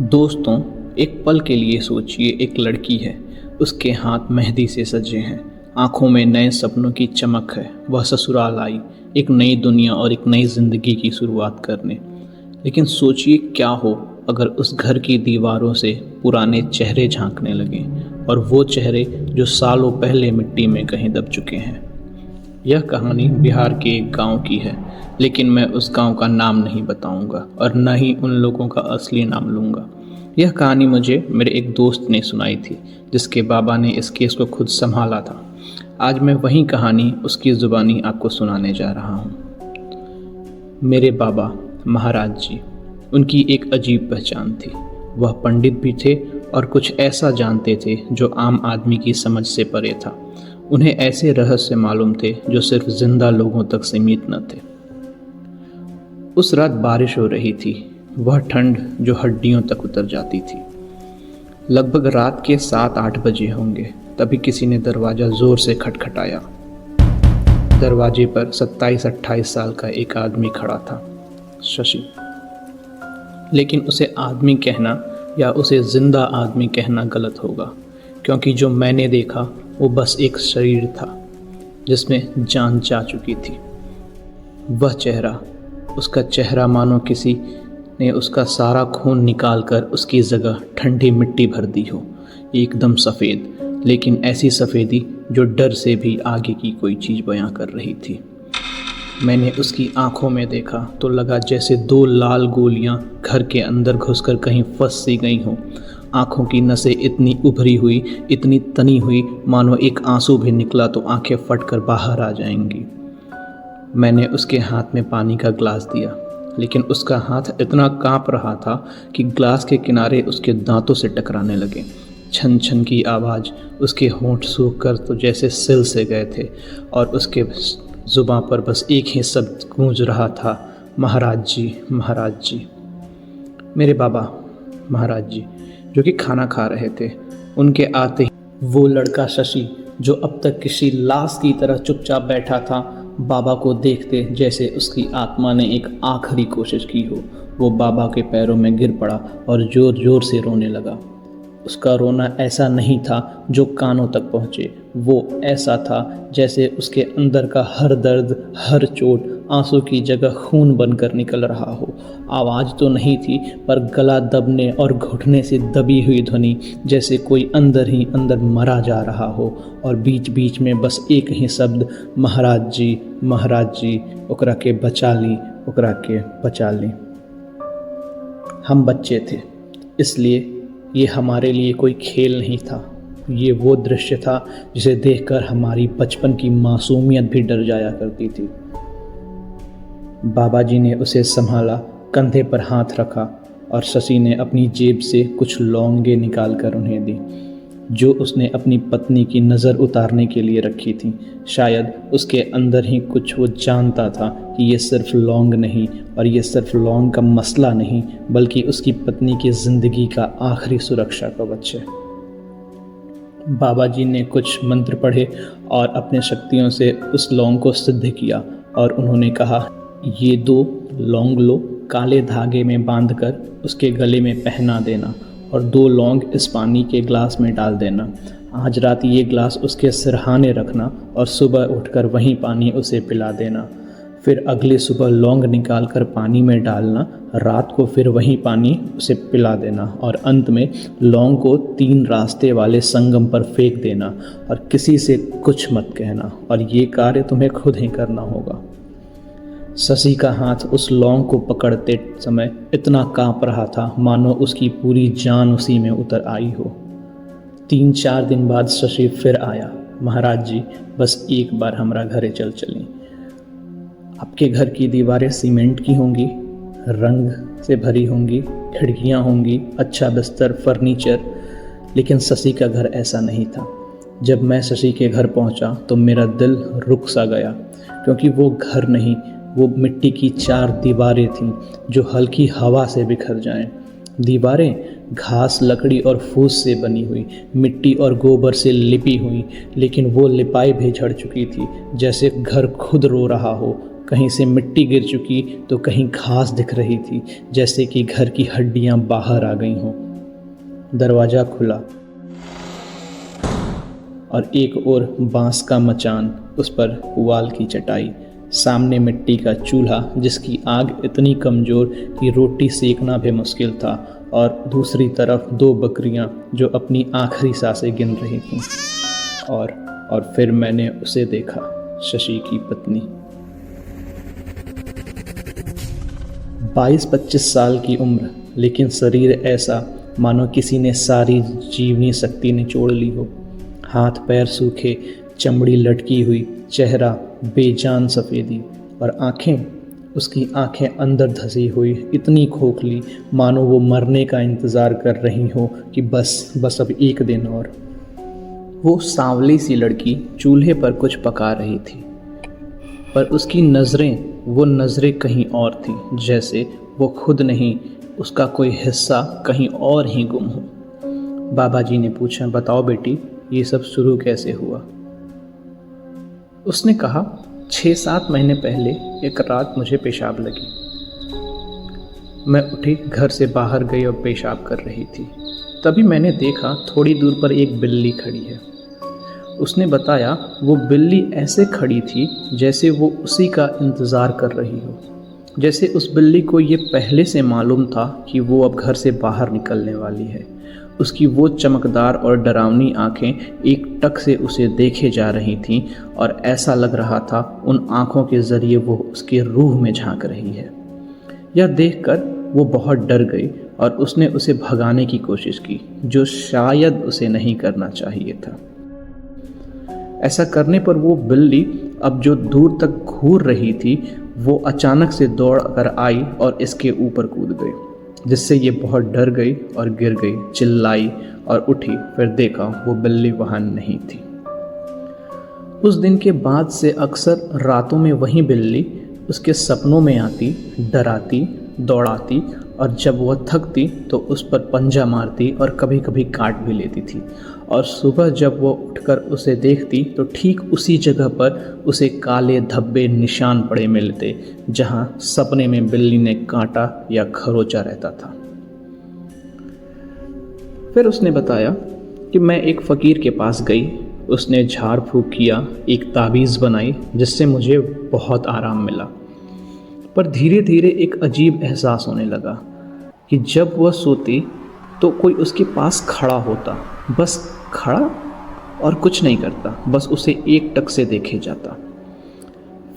दोस्तों, एक पल के लिए सोचिए, एक लड़की है। उसके हाथ मेहंदी से सजे हैं, आंखों में नए सपनों की चमक है। वह ससुराल आई, एक नई दुनिया और एक नई जिंदगी की शुरुआत करने। लेकिन सोचिए क्या हो अगर उस घर की दीवारों से पुराने चेहरे झांकने लगें, और वो चेहरे जो सालों पहले मिट्टी में कहीं दब चुके हैं। यह कहानी बिहार के एक गांव की है, लेकिन मैं उस गांव का नाम नहीं बताऊंगा और न ही उन लोगों का असली नाम लूंगा। यह कहानी मुझे मेरे एक दोस्त ने सुनाई थी, जिसके बाबा ने इस केस को खुद संभाला था। आज मैं वही कहानी उसकी ज़ुबानी आपको सुनाने जा रहा हूँ। मेरे बाबा महाराज जी, उनकी एक अजीब पहचान थी। वह पंडित भी थे और कुछ ऐसा जानते थे जो आम आदमी की समझ से परे था। उन्हें ऐसे रहस्य मालूम थे जो सिर्फ जिंदा लोगों तक सीमित न थे। उस रात बारिश हो रही थी, वह ठंड जो हड्डियों तक उतर जाती थी। लगभग रात के 7-8 बजे होंगे, तभी किसी ने दरवाज़ा ज़ोर से खटखटाया। दरवाजे पर 27-28 साल का एक आदमी खड़ा था, शशि। लेकिन उसे आदमी कहना या उसे जिंदा आदमी कहना गलत होगा, क्योंकि जो मैंने देखा वो बस एक शरीर था जिसमें जान जा चुकी थी। वह चेहरा, उसका चेहरा मानो किसी ने उसका सारा खून निकाल कर उसकी जगह ठंडी मिट्टी भर दी हो। एकदम सफ़ेद, लेकिन ऐसी सफ़ेदी जो डर से भी आगे की कोई चीज़ बयां कर रही थी। मैंने उसकी आंखों में देखा तो लगा जैसे 2 लाल गोलियां घर के अंदर घुसकर कहीं फंस सी गई हों। आँखों की नसें इतनी उभरी हुई, इतनी तनी हुई, मानो एक आंसू भी निकला तो आंखें फटकर बाहर आ जाएंगी। मैंने उसके हाथ में पानी का ग्लास दिया, लेकिन उसका हाथ इतना कांप रहा था कि ग्लास के किनारे उसके दांतों से टकराने लगे। छन छन की आवाज़, उसके होंठ सूख कर तो जैसे सिल से गए थे, और उसके ज़ुबान पर बस एक ही शब्द गूंज रहा था, महाराज जी, महाराज जी। मेरे बाबा महाराज जी, जो कि खाना खा रहे थे, उनके आते ही वो लड़का शशि, जो अब तक किसी लाश की तरह चुपचाप बैठा था, बाबा को देखते जैसे उसकी आत्मा ने एक आखिरी कोशिश की हो, वो बाबा के पैरों में गिर पड़ा और ज़ोर ज़ोर से रोने लगा। उसका रोना ऐसा नहीं था जो कानों तक पहुँचे, वो ऐसा था जैसे उसके अंदर का हर दर्द, हर चोट आंसू की जगह खून बनकर निकल रहा हो। आवाज़ तो नहीं थी, पर गला दबने और घुटने से दबी हुई ध्वनि, जैसे कोई अंदर ही अंदर मरा जा रहा हो, और बीच बीच में बस एक ही शब्द, महाराज जी, महाराज जी, ओकरा के बचा ली, ओकरा के बचा ली। हम बच्चे थे, इसलिए ये हमारे लिए कोई खेल नहीं था। ये वो दृश्य था जिसे देखकर हमारी बचपन की मासूमियत भी डर जाया करती थी। बाबा जी ने उसे संभाला, कंधे पर हाथ रखा, और शशि ने अपनी जेब से कुछ लौंगे निकाल कर उन्हें दी, जो उसने अपनी पत्नी की नज़र उतारने के लिए रखी थी। शायद उसके अंदर ही कुछ वो जानता था कि ये सिर्फ लौंग नहीं, और ये सिर्फ लौंग का मसला नहीं, बल्कि उसकी पत्नी की ज़िंदगी का आखिरी सुरक्षा कवच है। बाबा जी ने कुछ मंत्र पढ़े और अपने शक्तियों से उस लौंग को सिद्ध किया, और उन्होंने कहा, ये 2 लौंग लो, काले धागे में बांधकर उसके गले में पहना देना, और 2 लौंग इस पानी के ग्लास में डाल देना। आज रात ये ग्लास उसके सिरहाने रखना, और सुबह उठकर वही पानी उसे पिला देना। फिर अगली सुबह लौंग निकाल कर पानी में डालना, रात को फिर वही पानी उसे पिला देना, और अंत में लौंग को 3 रास्ते वाले संगम पर फेंक देना, और किसी से कुछ मत कहना, और ये कार्य तुम्हें खुद ही करना होगा। शशि का हाथ उस लौंग को पकड़ते समय इतना कांप रहा था मानो उसकी पूरी जान उसी में उतर आई हो। 3-4 दिन बाद शशि फिर आया, महाराज जी, बस एक बार हमारा घरे चल चलें। आपके घर की दीवारें सीमेंट की होंगी, रंग से भरी होंगी, खिड़कियां होंगी, अच्छा बिस्तर, फर्नीचर। लेकिन शशि का घर ऐसा नहीं था। जब मैं शशि के घर पहुंचा तो मेरा दिल रुक सा गया, क्योंकि वो घर नहीं, वो मिट्टी की 4 दीवारें थीं जो हल्की हवा से बिखर जाएं। दीवारें घास, लकड़ी और फूस से बनी हुई, मिट्टी और गोबर से लिपी हुई, लेकिन वो लिपाई भी झड़ चुकी थी, जैसे घर खुद रो रहा हो, कहीं से मिट्टी गिर चुकी तो कहीं घास दिख रही थी, जैसे कि घर की हड्डियां बाहर आ गई हों। दरवाज़ा खुला और एक ओर बांस का मचान, उस पर पुआल की चटाई, सामने मिट्टी का चूल्हा जिसकी आग इतनी कमज़ोर कि रोटी सेकना भी मुश्किल था, और दूसरी तरफ 2 बकरियां जो अपनी आखिरी सांसें गिन रही थीं। और फिर मैंने उसे देखा, शशि की पत्नी। 22-25 साल की उम्र, लेकिन शरीर ऐसा मानो किसी ने सारी जीवनी शक्ति निचोड़ ली हो। हाथ पैर सूखे, चमड़ी लटकी हुई, चेहरा बेजान सफ़ेदी, और आँखें, उसकी आँखें अंदर धसी हुई, इतनी खोखली मानो वो मरने का इंतज़ार कर रही हो कि बस अब एक दिन और। वो सांवली सी लड़की चूल्हे पर कुछ पका रही थी, पर उसकी वो नज़रें कहीं और थीं, जैसे वो खुद नहीं, उसका कोई हिस्सा कहीं और ही गुम हो। बाबा जी ने पूछा, बताओ बेटी, ये सब शुरू कैसे हुआ? उसने कहा, 6-7 महीने पहले एक रात मुझे पेशाब लगी। मैं उठी, घर से बाहर गई और पेशाब कर रही थी। तभी मैंने देखा थोड़ी दूर पर एक बिल्ली खड़ी है। उसने बताया वो बिल्ली ऐसे खड़ी थी जैसे वो उसी का इंतज़ार कर रही हो, जैसे उस बिल्ली को ये पहले से मालूम था कि वो अब घर से बाहर निकलने वाली है। उसकी वो चमकदार और डरावनी आंखें एक टक से उसे देखे जा रही थीं, और ऐसा लग रहा था उन आंखों के ज़रिए वो उसके रूह में झांक रही है। यह देखकर वो बहुत डर गई और उसने उसे भगाने की कोशिश की, जो शायद उसे नहीं करना चाहिए था। ऐसा करने पर वो बिल्ली, अब जो दूर तक घूर रही थी, वो अचानक से दौड़ कर आई और इसके ऊपर कूद गई, जिससे ये बहुत डर गई और गिर गई, चिल्लाई और उठी। फिर देखा वो बिल्ली वहाँ नहीं थी। उस दिन के बाद से अक्सर रातों में वही बिल्ली उसके सपनों में आती, डराती, दौड़ाती, और जब वह थकती तो उस पर पंजा मारती और कभी कभी काट भी लेती थी। और सुबह जब वो उठकर उसे देखती तो ठीक उसी जगह पर उसे काले धब्बे निशान पड़े मिलते, जहां सपने में बिल्ली ने काटा या खरोचा रहता था। फिर उसने बताया कि मैं एक फ़कीर के पास गई। उसने झाड़ फूँक किया, एक ताबीज़ बनाई, जिससे मुझे बहुत आराम मिला। पर धीरे धीरे एक अजीब एहसास होने लगा कि जब वह सोती तो कोई उसके पास खड़ा होता, बस खड़ा, और कुछ नहीं करता, बस उसे एक टक से देखे जाता।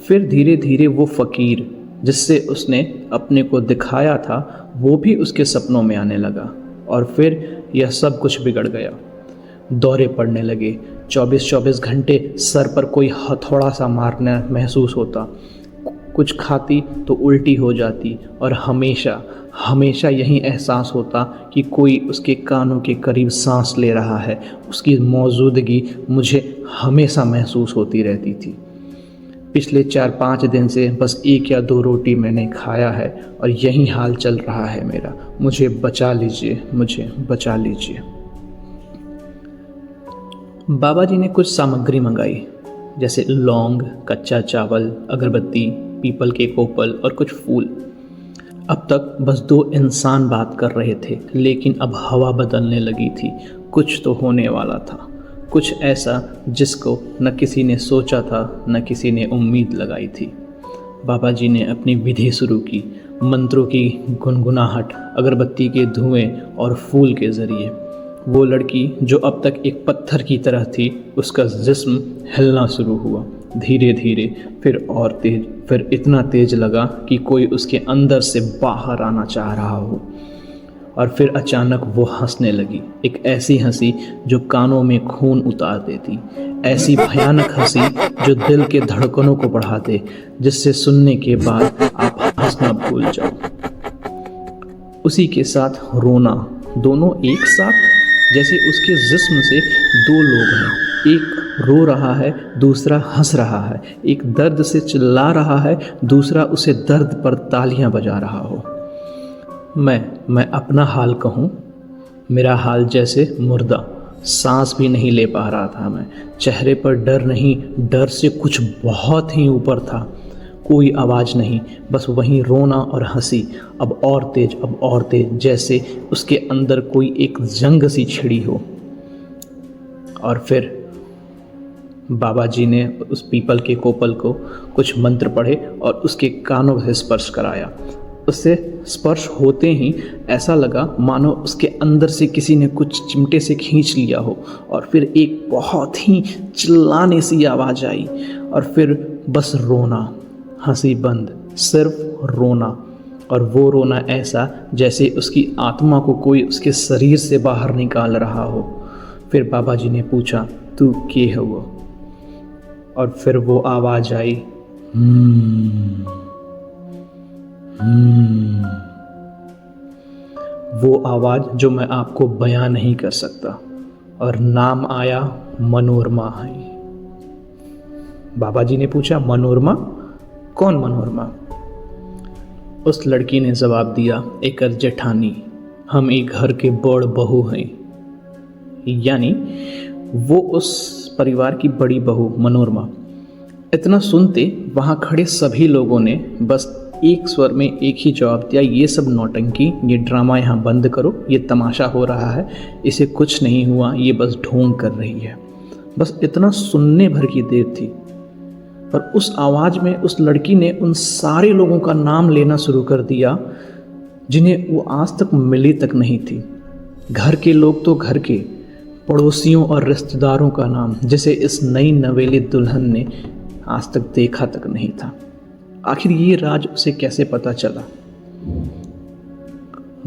फिर धीरे धीरे वो फ़कीर जिससे उसने अपने को दिखाया था, वो भी उसके सपनों में आने लगा, और फिर यह सब कुछ बिगड़ गया। दौरे पड़ने लगे, 24-24 घंटे सर पर कोई हथौड़ा सा मारना महसूस होता। कुछ खाती तो उल्टी हो जाती, और हमेशा हमेशा यही एहसास होता कि कोई उसके कानों के करीब सांस ले रहा है। उसकी मौजूदगी मुझे हमेशा महसूस होती रहती थी। पिछले 4-5 दिन से बस 1 या 2 रोटी मैंने खाया है, और यही हाल चल रहा है मेरा। मुझे बचा लीजिए, मुझे बचा लीजिए। बाबा जी ने कुछ सामग्री मंगाई, जैसे लौंग, कच्चा चावल, अगरबत्ती, पीपल के कोपल और कुछ फूल। अब तक बस 2 इंसान बात कर रहे थे, लेकिन अब हवा बदलने लगी थी। कुछ तो होने वाला था, कुछ ऐसा जिसको न किसी ने सोचा था, न किसी ने उम्मीद लगाई थी। बाबा जी ने अपनी विधि शुरू की, मंत्रों की गुनगुनाहट, अगरबत्ती के धुएं और फूल के ज़रिए। वो लड़की जो अब तक एक पत्थर की तरह थी, उसका जिस्म हिलना शुरू हुआ, धीरे धीरे, फिर और तेज, फिर इतना तेज लगा कि कोई उसके अंदर से बाहर आना चाह रहा हो। और फिर अचानक वो हंसने लगी, एक ऐसी हंसी जो कानों में खून उतार देती, ऐसी भयानक हंसी जो दिल के धड़कनों को बढ़ा दे, जिससे सुनने के बाद आप हंसना भूल जाओ। उसी के साथ रोना, दोनों एक साथ, जैसे उसके जिस्म से 2 लोग हैं। एक रो रहा है, दूसरा हंस रहा है। एक दर्द से चिल्ला रहा है, दूसरा उसे दर्द पर तालियां बजा रहा हो। मैं अपना हाल कहूँ, मेरा हाल जैसे मुर्दा, सांस भी नहीं ले पा रहा था मैं। चेहरे पर डर नहीं, डर से कुछ बहुत ही ऊपर था, कोई आवाज़ नहीं, बस वहीं रोना और हंसी, अब और तेज, अब और तेज, जैसे उसके अंदर कोई एक जंग सी छिड़ी हो। और फिर बाबा जी ने उस पीपल के कोपल को कुछ मंत्र पढ़े और उसके कानों से स्पर्श कराया। उससे स्पर्श होते ही ऐसा लगा मानो उसके अंदर से किसी ने कुछ चिमटे से खींच लिया हो, और फिर एक बहुत ही चिल्लाने सी आवाज़ आई, और फिर बस रोना, हंसी बंद, सिर्फ रोना। और वो रोना ऐसा जैसे उसकी आत्मा को कोई उसके शरीर से बाहर निकाल रहा हो। फिर बाबा जी ने पूछा, तू के है वो? और फिर वो आवाज़ आई, वो आवाज़ जो मैं आपको बयां नहीं कर सकता। और नाम आया मनोरमा है। बाबा जी ने पूछा, मनोरमा? कौन मनोरमा? उस लड़की ने जवाब दिया, एक जेठानी, हम एक घर के बड़ बहू हैं। यानी वो उस परिवार की बड़ी बहू मनोरमा। इतना सुनते वहाँ खड़े सभी लोगों ने बस एक स्वर में एक ही जवाब दिया, ये सब नौटंकी, ये ड्रामा यहाँ बंद करो, ये तमाशा हो रहा है, इसे कुछ नहीं हुआ, ये बस ढोंग कर रही है। बस इतना सुनने भर की देर थी, पर उस आवाज़ में उस लड़की ने उन सारे लोगों का नाम लेना शुरू कर दिया जिन्हें वो आज तक मिली तक नहीं थी। घर के लोग तो घर के, पड़ोसियों और रिश्तेदारों का नाम, जिसे इस नई नवेली दुल्हन ने आज तक देखा तक नहीं था। आखिर ये राज उसे कैसे पता चला?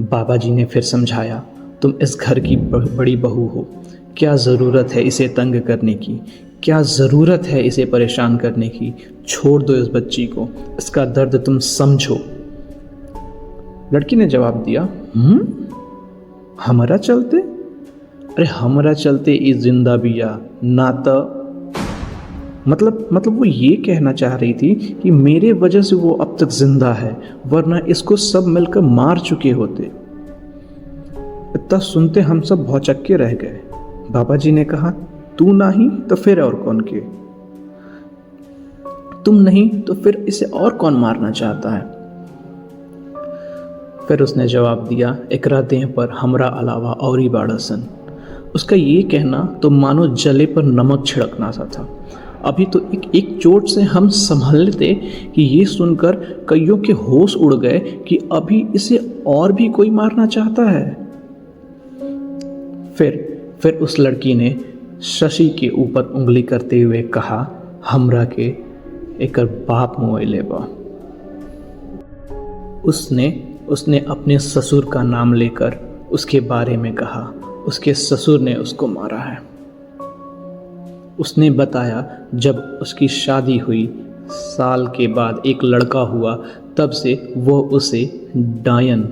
बाबा जी ने फिर समझाया, तुम इस घर की बड़ी बहू हो, क्या ज़रूरत है इसे तंग करने की, क्या ज़रूरत है इसे परेशान करने की? छोड़ दो इस बच्ची को, इसका दर्द तुम समझो। लड़की ने जवाब दिया, हमारा चलते? अरे हमारा चलते इस जिंदा बिया ना तो मतलब वो ये कहना चाह रही थी कि मेरे वजह से वो अब तक जिंदा है, वरना इसको सब मिलकर मार चुके होते। इतना सुनते हम सब भौचक्के रह गए। बाबा जी ने कहा, तू नहीं तो फिर और कौन के? तुम नहीं तो फिर इसे और कौन मारना चाहता है? फिर उसने जवाब दिया, एकरा देह पर हमरा अलावा और ही बाड़सन। उसका ये कहना तो मानो जले पर नमक छिड़कना सा था। अभी तो एक चोट से हम संभल लेते कि ये सुनकर कईयों के होश उड़ गए कि अभी इसे और भी कोई मारना चाहता है। फिर उस लड़की ने शशि के ऊपर उंगली करते हुए कहा, हमरा के एकर बाप मोइले बा। उसने अपने ससुर का नाम लेकर उसके बारे में कहा, उसके ससुर ने उसको मारा है। उसने बताया जब उसकी शादी हुई, साल के बाद एक लड़का हुआ, तब से वो उसे डायन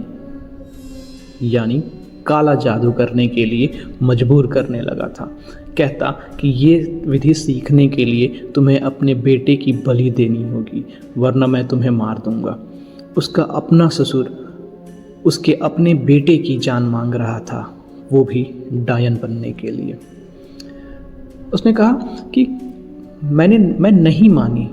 यानी काला जादू करने के लिए मजबूर करने लगा था। कहता कि ये विधि सीखने के लिए तुम्हें अपने बेटे की बलि देनी होगी, वरना मैं तुम्हें मार दूंगा। उसका अपना ससुर उसके अपने बेटे की जान मांग रहा था, वो भी डायन बनने के लिए। उसने कहा कि मैं नहीं मानी,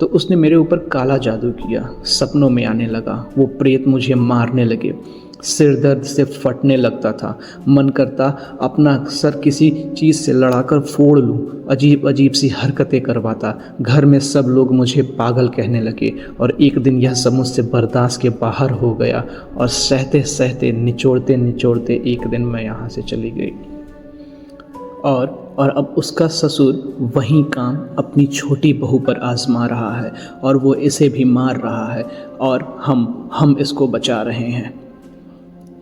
तो उसने मेरे ऊपर काला जादू किया। सपनों में आने लगा, वो प्रेत मुझे मारने लगे, सिर दर्द से फटने लगता था, मन करता अपना सर किसी चीज़ से लड़ाकर फोड़ लूं, अजीब अजीब सी हरकतें करवाता। घर में सब लोग मुझे पागल कहने लगे, और एक दिन यह सब मुझसे बर्दाश्त के बाहर हो गया, और सहते सहते निचोड़ते निचोड़ते एक दिन मैं यहाँ से चली गई। और अब उसका ससुर वही काम अपनी छोटी बहू पर आजमा रहा है, और वो इसे भी मार रहा है, और हम इसको बचा रहे हैं।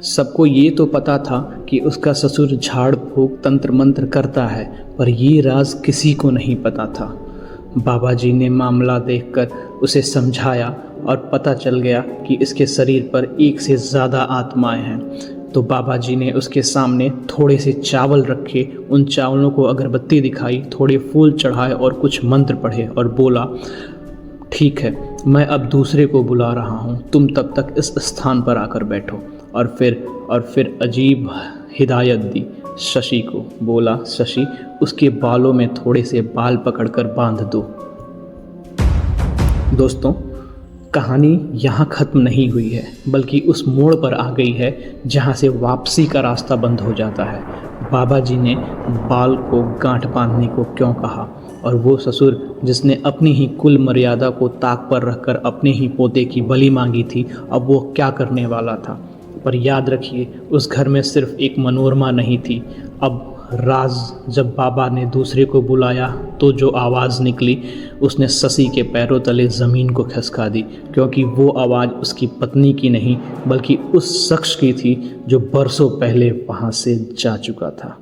सबको ये तो पता था कि उसका ससुर झाड़ फूक तंत्र मंत्र करता है, पर ये राज किसी को नहीं पता था। बाबा जी ने मामला देखकर उसे समझाया, और पता चल गया कि इसके शरीर पर एक से ज़्यादा आत्माएं हैं। तो बाबा जी ने उसके सामने थोड़े से चावल रखे, उन चावलों को अगरबत्ती दिखाई, थोड़े फूल चढ़ाए और कुछ मंत्र पढ़े, और बोला, ठीक है, मैं अब दूसरे को बुला रहा हूँ, तुम तब तक इस स्थान पर आकर बैठो। और फिर अजीब हिदायत दी शशि को। बोला, शशि, उसके बालों में थोड़े से बाल पकड़कर बांध दो। दोस्तों, कहानी यहाँ ख़त्म नहीं हुई है, बल्कि उस मोड़ पर आ गई है जहाँ से वापसी का रास्ता बंद हो जाता है। बाबा जी ने बाल को गांठ बांधने को क्यों कहा, और वो ससुर जिसने अपनी ही कुल मर्यादा को ताक पर रखकर अपने ही पोते की बलि मांगी थी, अब वो क्या करने वाला था। पर याद रखिए, उस घर में सिर्फ एक मनोरमा नहीं थी। अब राज जब बाबा ने दूसरे को बुलाया तो जो आवाज़ निकली उसने शशि के पैरों तले ज़मीन को खिसका दी, क्योंकि वो आवाज़ उसकी पत्नी की नहीं बल्कि उस शख्स की थी जो बरसों पहले वहाँ से जा चुका था।